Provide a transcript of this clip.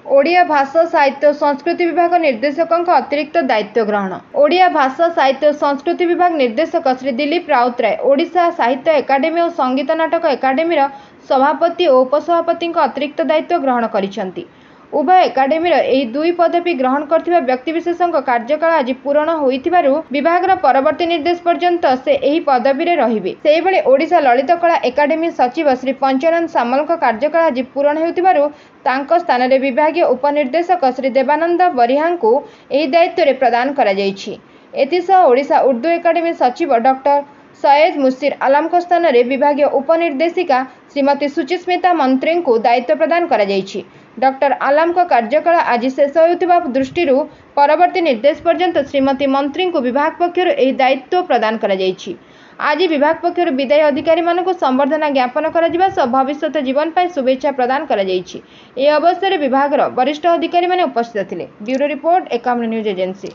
ओडिया भाषा साहित्य संस्कृति विभाग निर्देशक अतिरिक्त दायित्व ग्रहण। ओडिया भाषा साहित्य संस्कृति विभाग निर्देशक श्री दिलीप राउतराय ओडिशा साहित्य एकाडेमी और संगीत नाटक एकाडेमी सभापति और उपसभापति अतिरिक्त दायित्व ग्रहण करिसेंति। उभय एकाडेमी एही दुई पदवी ग्रहण करथिबा व्यक्तिविशेषଙ୍କ कार्यकाल आज पूर्ण होइथिबारु विभाग परवर्ती निर्देश पर्यंत से एही पदवी रे रहिबे। सेहिबळे ओडिशा ललित कला एकाडेमी सचिव श्री पंचानंद सामलଙ୍କ कार्यकाल आज पूर्ण हेउथिबारु तांको स्थान रे विभागीय उपनिर्देशक श्री देवानंद बरिहांको एही दायित्व रे प्रदान करा जायछि। एथिसह ओडिशा उर्दू एकाडेमी सचिव डॉक्टर सैयद मुशीर आलमଙ୍କ स्थान रे विभागीय उपनिर्देशिका श्रीमती सुचिस्मिता मंत्री को दायित्व प्रदान करा जायछि। डॉक्टर आलमଙ୍କ कार्यकाल आज शेष होउथिबा दृष्टिरु परवर्ती निर्देश पर्यंत श्रीमती मंत्री को विभाग पक्षरु एही दायित्व प्रदान करा जायछि। आज विभाग पक्षरु विदायी अधिकारी मानक संबर्धना ज्ञापन करा जिबा सह भविष्यत जीवन पाई शुभेच्छा प्रदान करा जायछि। ए अवसर रे विभाग वरिष्ठ अधिकारी माने उपस्थित थिले। Bureau report Ekamani news agency.